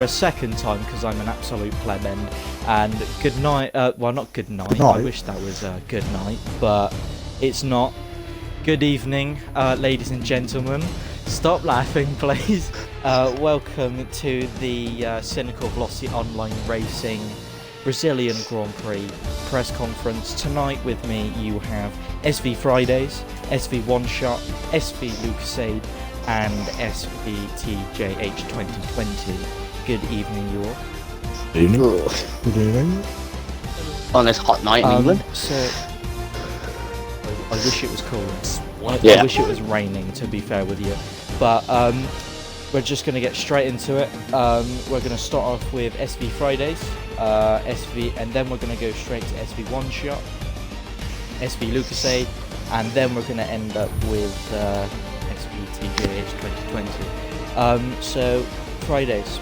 a second time because I'm an absolute pleb end. And good night. Well, not good night. Good night. I wish that was good night, but it's not. Good evening, ladies and gentlemen. Stop laughing, please. Welcome to the Cynical Velocity Online Racing Brazilian Grand Prix press conference. Tonight with me you have SV Fridays, SV One Shot, SV Lucasade, and SVTJH 2020. Good evening, you all. Good evening. On this hot night in England. So, I wish it was cool. I wish it was raining, to be fair with you. But we're just going to get straight into it. We're going to start off with SV Fridays, and then we're going to go straight to SV One Shot, SV Lucasade, and then we're going to end up with SVTJH 2020. So, Fridays.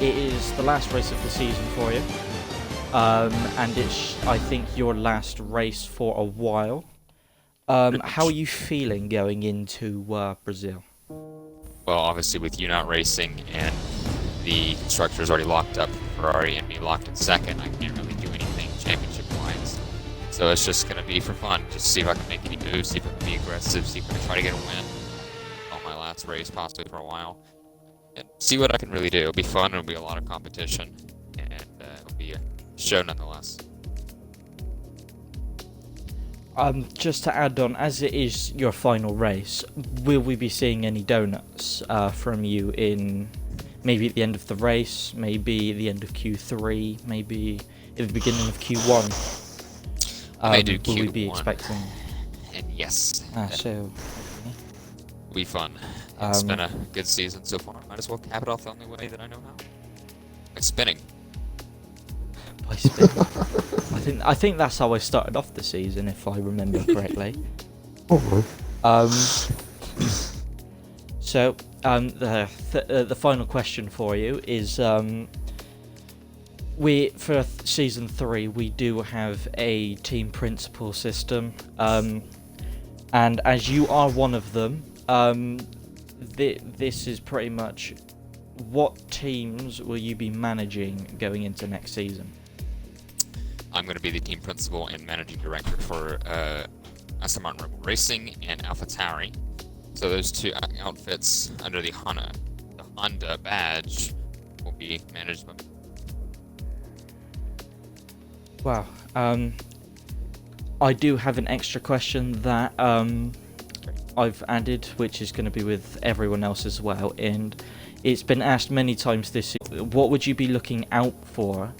It is the last race of the season for you. And it's, I think, your last race for a while. How are you feeling going into Brazil? Well, obviously with you not racing and the constructors already locked up Ferrari and me locked in second, I can't really do anything championship-wise. So it's just going to be for fun. Just see if I can make any moves, see if I can be aggressive, see if I can try to get a win on my last race, possibly for a while. And see what I can really do. It'll be fun, it'll be a lot of competition, and it'll be a show nonetheless. Just to add on, as it is your final race, will we be seeing any donuts from you in maybe at the end of the race, maybe the end of Q3, maybe at the beginning of Q1? I may do will Q1. we be expecting? And yes, So it'll be fun. It's been a good season so far. Might as well cap it off the only way that I know how. By spinning. by spin. I think that's how I started off the season, if I remember correctly. So the final question for you is for season 3 we do have a team principal system, and as you are one of them, this is pretty much what teams will you be managing going into next season? I'm going to be the team principal and managing director for Aston Martin Rebel Racing and AlphaTauri. So those two outfits under the Honda badge will be managed by me. Wow. I do have an extra question that I've added, which is going to be with everyone else as well, and it's been asked many times this year. What would you be looking out for?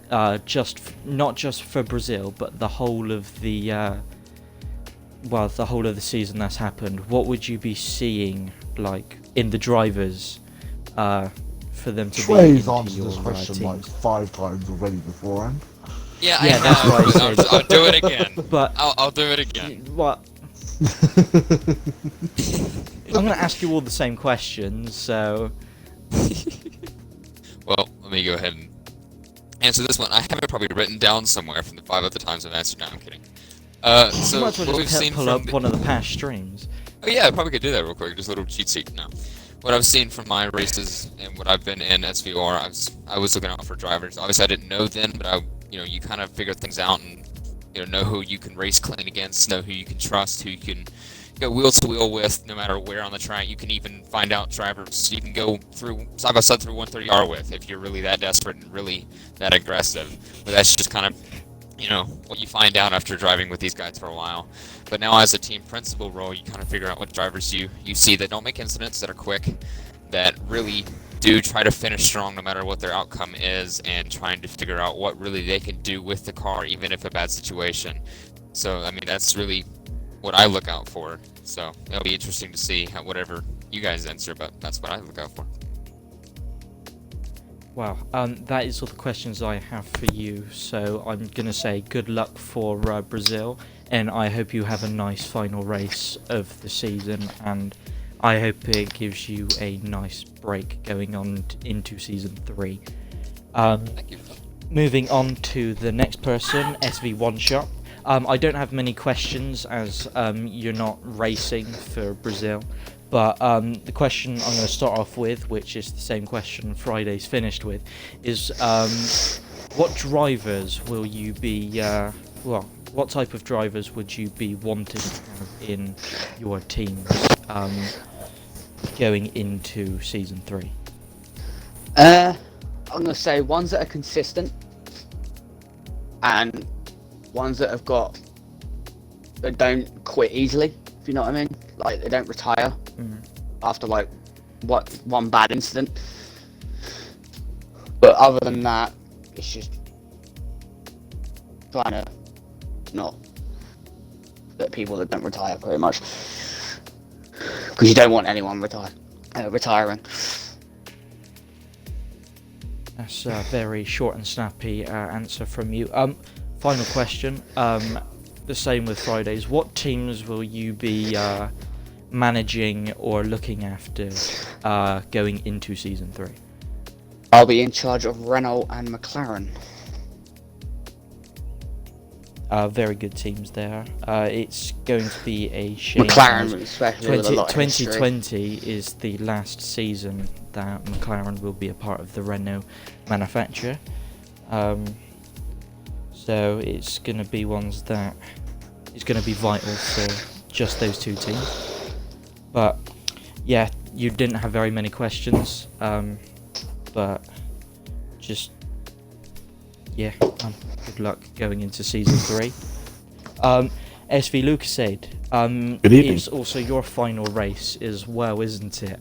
Not just for Brazil, but the whole of the season that's happened. What would you be seeing, like, in the drivers, for them to be Trey's into answered your this question like teams? 5 times already beforehand. Yeah, that's why I said. I'll do it again. But I'll do it again. what? I'm going to ask you all the same questions, so. Well, let me go ahead and answer this one. I have it probably written down somewhere from the 5 other times I've answered. No, I'm kidding. So You might as well what we've just seen pull from up one of the past streams. Oh yeah, I probably could do that real quick. Just a little cheat sheet. No, what I've seen from my races and what I've been in SVOR, I was looking out for drivers. Obviously, I didn't know then, but you kind of figure things out and know who you can race clean against, know who you can trust, who you can go wheel to wheel with, no matter where on the track. You can even find out drivers you can go through side by side through 130R with if you're really that desperate and really that aggressive. But that's just kind of what you find out after driving with these guys for a while. But now as a team principal role, you kind of figure out what drivers you see that don't make incidents, that are quick, that really do try to finish strong no matter what their outcome is, and trying to figure out what really they can do with the car even if a bad situation. So I mean, that's really what I look out for. So it'll be interesting to see whatever you guys answer, but that's what I look out for. Wow, that is all the questions I have for you, so I'm going to say good luck for Brazil, and I hope you have a nice final race of the season, and I hope it gives you a nice break going on into Season 3. Thank you. Moving on to the next person, SV One Shot. I don't have many questions as you're not racing for Brazil, But the question I'm going to start off with, which is the same question Friday's finished with, is what drivers will you be, what type of drivers would you be wanting to have in your teams going into Season 3? I'm gonna say ones that are consistent, and ones that that don't quit easily. If you know what I mean, like they don't retire after like one bad incident. But other than that, it's just trying to not get people that don't retire very much, because you don't want anyone retiring. That's a very short and snappy answer from you. Final question. The same with Fridays. What teams will you be managing or looking after going into Season 3? I'll be in charge of Renault and McLaren. Very good teams there. It's going to be a shame. McLaren, especially with a lot of 2020 is the last season that McLaren will be a part of the Renault manufacturer. So it's going to be ones that is going to be vital for just those two teams. But yeah, you didn't have very many questions. But just good luck going into Season 3. SV Lucasade, Good evening. it's also your final race as well, isn't it?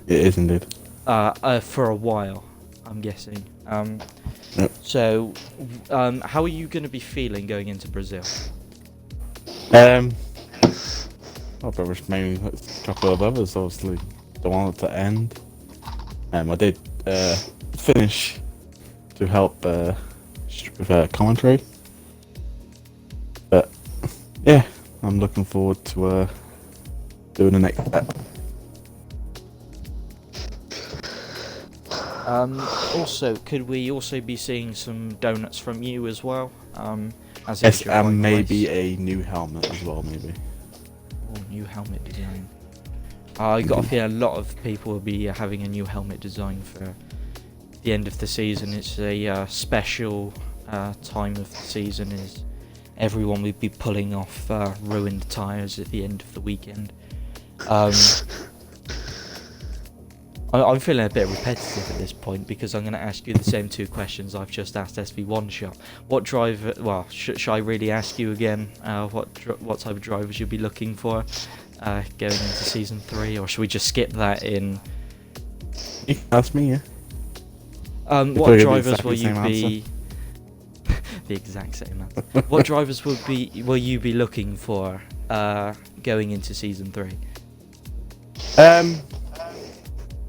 It is indeed. For a while, I'm guessing. Yep. So, how are you going to be feeling going into Brazil? I'll probably maybe a couple of others, obviously. Don't want it to end. I did finish to help with commentary. But yeah, I'm looking forward to doing the next step. Also, could we also be seeing some donuts from you as well? As Yes, your final and maybe race? a new helmet as well, maybe. Oh, new helmet design. I got a feeling a lot of people will be having a new helmet design for the end of the season. It's a special time of the season. Is everyone will be pulling off ruined tyres at the end of the weekend. I'm feeling a bit repetitive at this point because I'm going to ask you the same two questions I've just asked SV1 Shot. What driver? Well, should I really ask you again? What type of drivers you'll be looking for going into Season 3, or should we just skip that in? You can ask me, yeah. What drivers will you be? The exact same answer. What drivers will you be looking for going into Season 3?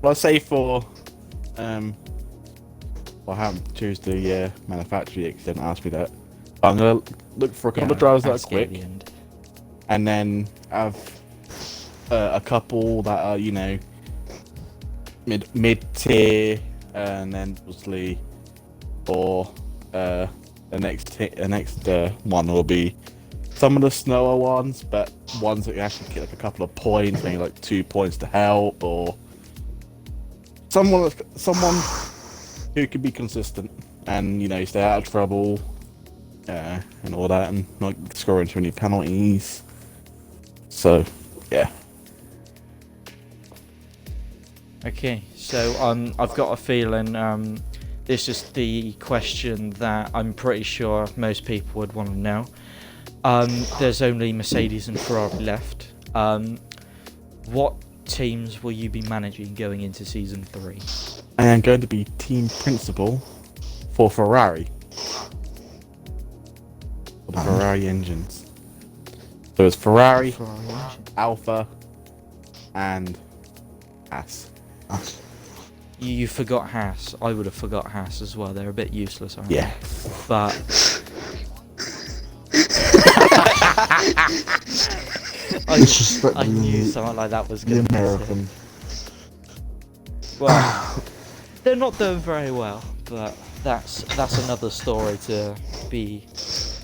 Well, I'll say for I haven't choose the manufacturer because they didn't ask me that. But I'm gonna look for a couple of drivers that are quick, and then have a couple that are mid tier, and then obviously for the next one will be some of the slower ones, but ones that you actually get like a couple of points, maybe like 2 points to help, or someone who can be consistent and stay out of trouble and all that, and not score into any penalties. So yeah. Okay, so I've got a feeling this is the question that I'm pretty sure most people would want to know. There's only Mercedes and Ferrari left. What teams will you be managing going into Season 3? I am going to be team principal for Ferrari. For the Ferrari engines. So it's Ferrari, Alpha, and Haas. You forgot Haas. I would have forgot Haas as well. They're a bit useless, aren't they? Yeah. But I knew something like that was going to American. Well, they're not doing very well, but that's another story to be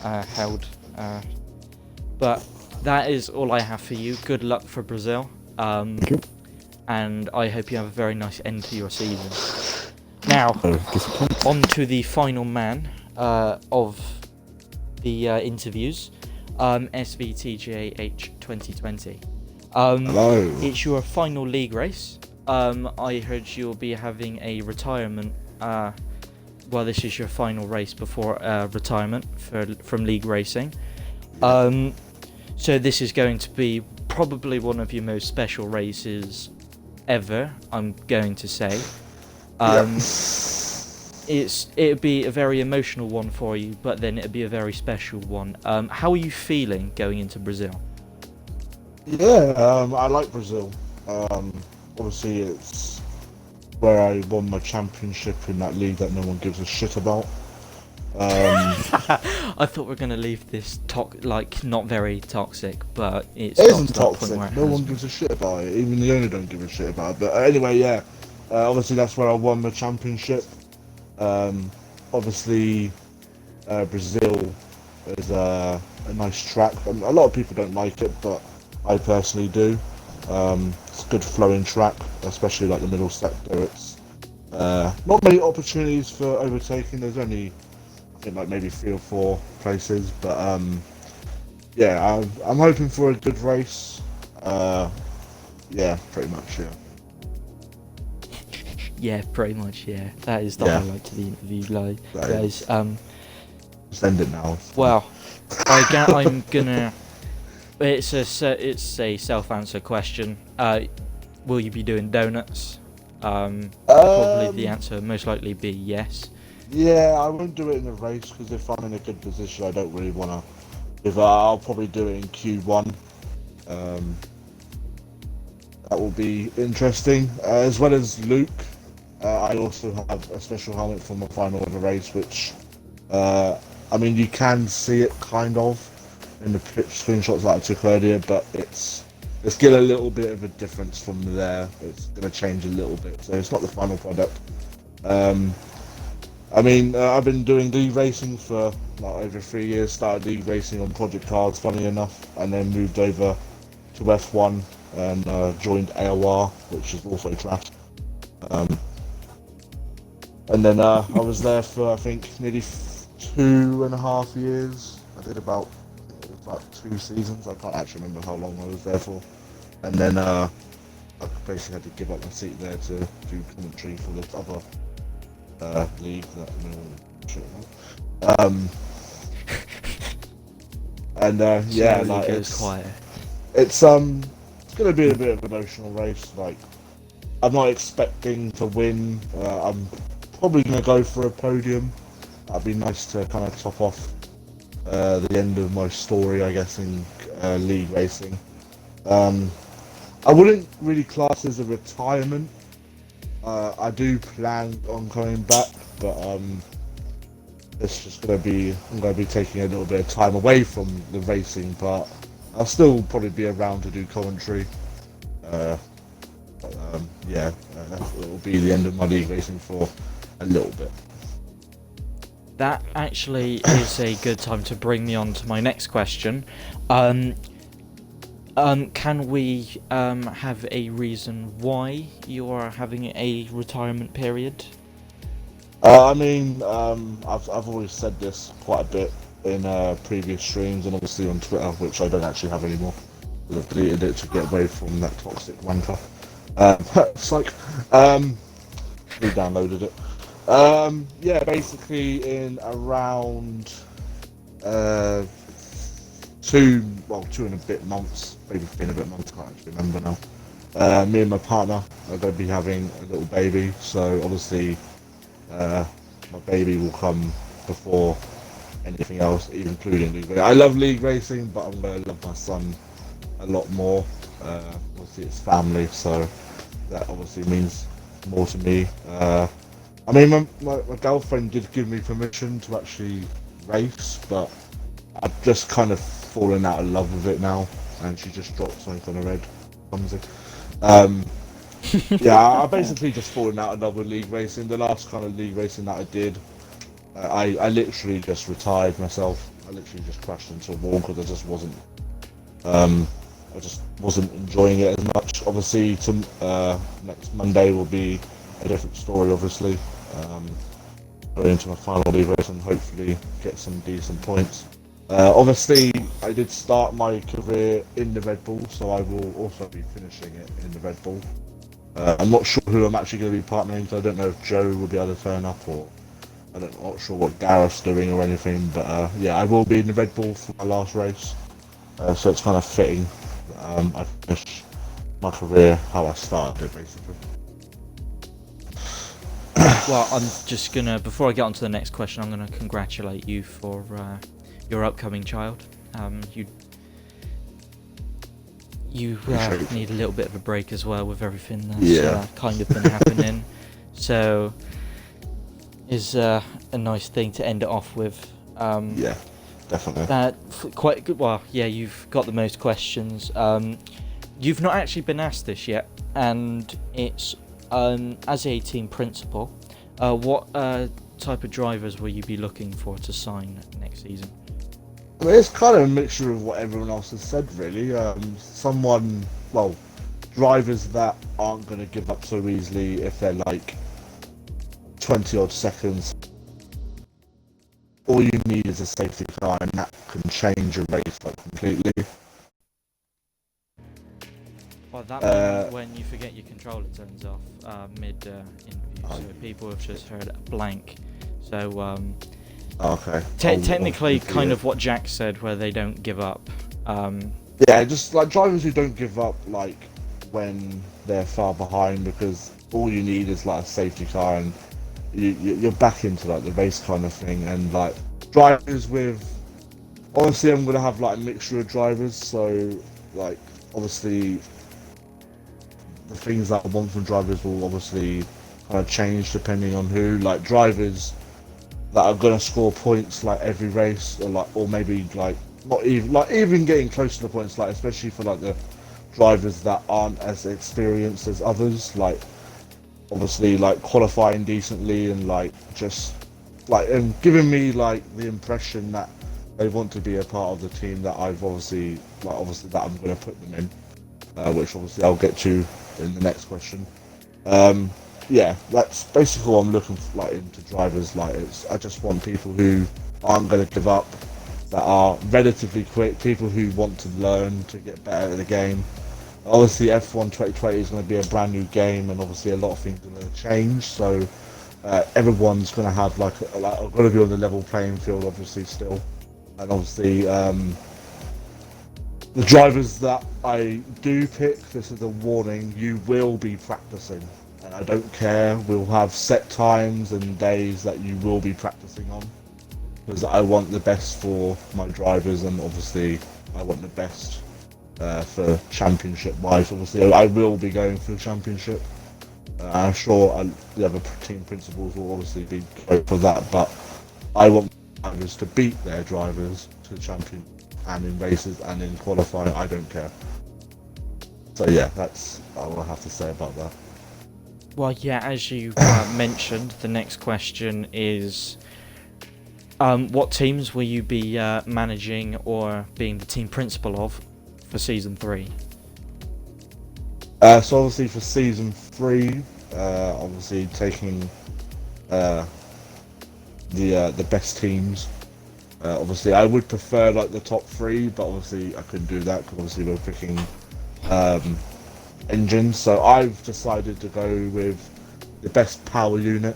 held. But that is all I have for you. Good luck for Brazil. and I hope you have a very nice end to your season. Now, on to the final man of the interviews, SVTGAH 2020. Hello. It's your final league race. I heard you'll be having a retirement. Well, this is your final race before retirement from league racing. So this is going to be probably one of your most special races ever, I'm going to say. It'd be a very emotional one for you, but then it'd be a very special one. How are you feeling going into Brazil? Yeah, I like Brazil. Obviously, it's where I won my championship in that league that no one gives a shit about. I thought we were going to leave this not very toxic, but it isn't toxic. No one been. gives a shit about it. Even the owner don't give a shit about it. But anyway, yeah. Obviously, that's where I won the championship. Obviously, Brazil is a nice track. A lot of people don't like it, but I personally do. It's a good flowing track, especially like the middle sector. It's not many opportunities for overtaking. There's only, I think, like maybe 3 or 4 places. But yeah, I'm hoping for a good race. Yeah, pretty much. Yeah. Yeah, pretty much. Yeah, that is the highlight to the interview, guys. Just end it now. Well, I'm gonna. It's a self-answer question. Will you be doing donuts? Probably the answer most likely be yes. Yeah, I won't do it in the race because if I'm in a good position, I don't really want to. I'll probably do it in Q1. That will be interesting. As well as Luke, I also have a special helmet for my final of the race, which, I mean, you can see it kind of in the screenshots that I took earlier, but it's get a little bit of a difference from there. It's going to change a little bit, so it's not the final product. I mean, I've been doing league racing for like over 3 years. Started league racing on project cards, funny enough, and then moved over to F1 and joined AOR, which is also trash. And then I was there for I think nearly 2.5 years. I did about 2 seasons. I can't actually remember how long I was there for. And then I basically had to give up my seat there to do commentary for this other league that no one shit about. And yeah, like goes quiet. It's gonna be a bit of an emotional race. Like, I'm not expecting to win. I'm probably gonna go for a podium. That'd be nice to kind of top off the end of my story, I guess, in league racing. I wouldn't really class as a retirement. I do plan on coming back, but it's just I'm gonna be taking a little bit of time away from the racing part. I'll still probably be around to do commentary. Yeah, it will be the end of my league racing for a little bit. That actually is a good time to bring me on to my next question. Can we have a reason why you are having a retirement period? I mean, I've always said this quite a bit in previous streams and obviously on Twitter, which I don't actually have anymore. I've deleted it to get away from that toxic wanker. It's like, re-downloaded it. Yeah, basically in around 2 and a bit months, maybe 3 and a bit months, I can't actually remember now. Me and my partner are going to be having a little baby, so obviously my baby will come before anything else, even including league racing. I love league racing, but I'm going to love my son a lot more. Obviously it's family, so that obviously means more to me. I mean, my girlfriend did give me permission to actually race, but I've just kind of fallen out of love with it now, and she just dropped something on her head. Clumsy. Yeah, I basically just fallen out of love with league racing. The last kind of league racing that I did, I literally just retired myself. I literally just crashed into a wall because I just wasn't I just wasn't enjoying it as much. Obviously, next Monday will be a different story. Obviously, going into my final league race and hopefully get some decent points. Obviously, I did start my career in the Red Bull, so I will also be finishing it in the Red Bull. I'm not sure who I'm actually going to be partnering, so I don't know if Joe will be able to turn up, or I'm not sure what Gareth's doing or anything. But yeah, I will be in the Red Bull for my last race, so it's kind of fitting. I finish my career how I started it, basically. Well, I'm just gonna, before I get on to the next question, I'm gonna congratulate you for your upcoming child. You need a little bit of a break as well with everything that's kind of been happening. So, is a nice thing to end it off with. Yeah, definitely. Quite good. Well, yeah, you've got the most questions. You've not actually been asked this yet, and it's as a team principal, what type of drivers will you be looking for to sign next season? I mean, it's kind of a mixture of what everyone else has said, really. Drivers that aren't going to give up so easily if they're like 20 odd seconds. All you need is a safety car, and that can change your race like completely. Well, that moment when you forget your controller turns off mid interview, so people have just heard a blank. So okay. Technically, kind of what Jack said, where they don't give up. Yeah, just like drivers who don't give up, like when they're far behind, because all you need is like a safety car, and you're back into like the race kind of thing. And like drivers with, honestly, I'm gonna have like a mixture of drivers. So like obviously, the things that I want from drivers will obviously kind of change depending on who. Like drivers that are gonna score points like every race, or maybe like not even getting close to the points, like especially for like the drivers that aren't as experienced as others, like obviously like qualifying decently and like just like and giving me like the impression that they want to be a part of the team that I've obviously that I'm going to put them in, which obviously I'll get to in the next question. Yeah, that's basically what I'm looking for, like into drivers. Like I just want people who aren't going to give up, that are relatively quick, people who want to learn to get better at the game. Obviously F1 2020 is going to be a brand new game, and obviously a lot of things are going to change, so everyone's going to have going to be on the level playing field obviously still. And obviously the drivers that I do pick, this is a warning, you will be practicing, and I don't care, we'll have set times and days that you will be practicing on, because I want the best for my drivers, and obviously I want the best for championship wise. Obviously I will be going for the championship. I'm sure the other team principals will obviously be going for that, but I want drivers to beat their drivers to the champion, and in races and in qualifying, I don't care. So yeah, that's all I have to say about that. Well, yeah, as you mentioned, the next question is what teams will you be managing or being the team principal of for Season 3? So obviously for Season 3, obviously taking the best teams. Obviously I would prefer like the top 3, but obviously I couldn't do that because obviously we're picking engines. So I've decided to go with the best power unit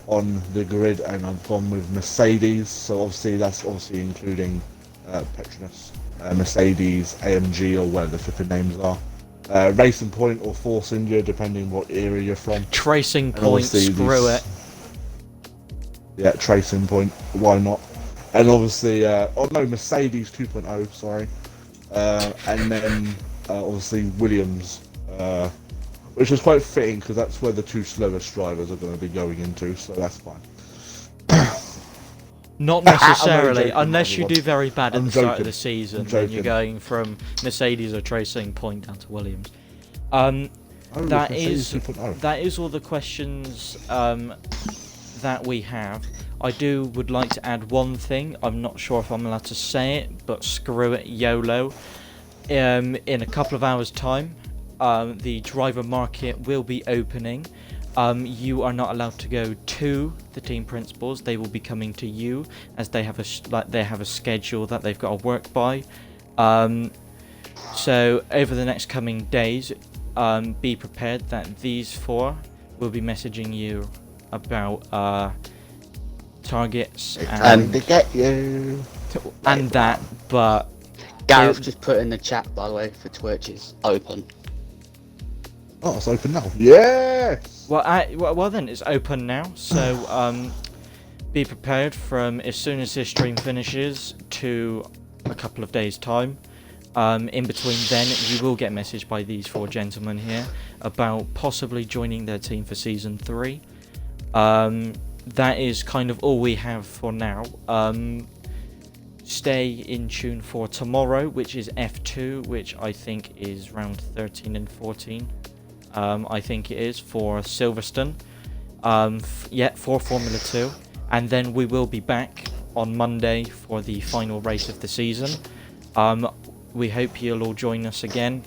on the grid, and I've gone with Mercedes. So obviously that's obviously including Petronas, Mercedes, AMG, or whatever the flipping names are. Racing Point or Force India, depending what area you're from. Tracing Point, screw it. Yeah, Tracing Point, why not? And obviously, Mercedes 2.0, sorry. And then obviously Williams, which is quite fitting because that's where the two slowest drivers are going to be going into, so that's fine. Not necessarily, unless you do very bad at the start joking. of the season, then you're going from Mercedes or Tracing Point down to Williams. That is all the questions that we have. I would like to add one thing. I'm not sure if I'm allowed to say it, but screw it, YOLO. in a couple of hours' time, the driver market will be opening. You are not allowed to go to the team principals. They will be coming to you, as they have a schedule that they've got to work by. So over the next coming days, be prepared that these four will be messaging you about targets And to get you. and that. But Gareth just put in the chat, by the way, for Twitch is open. Oh, it's open now. Yes. well then it's open now. So be prepared from as soon as this stream finishes to a couple of days' time. In between then, you will get a message by these four gentlemen here about possibly joining their team for Season 3. That is kind of all we have for now. Stay in tune for tomorrow, which is F2, which I think is round 13 and 14. I think it is, for Silverstone. For Formula 2. And then we will be back on Monday for the final race of the season. We hope you'll all join us again.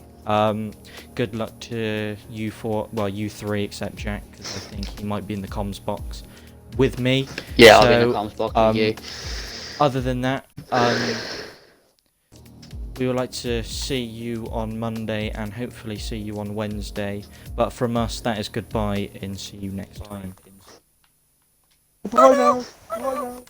Good luck to you four, well, you three, except Jack, because I think he might be in the comms box with me. Yeah, I'll be in the comms box with you. Other than that, we would like to see you on Monday and hopefully see you on Wednesday. But from us, that is goodbye and see you next time. Bye now. Bye now.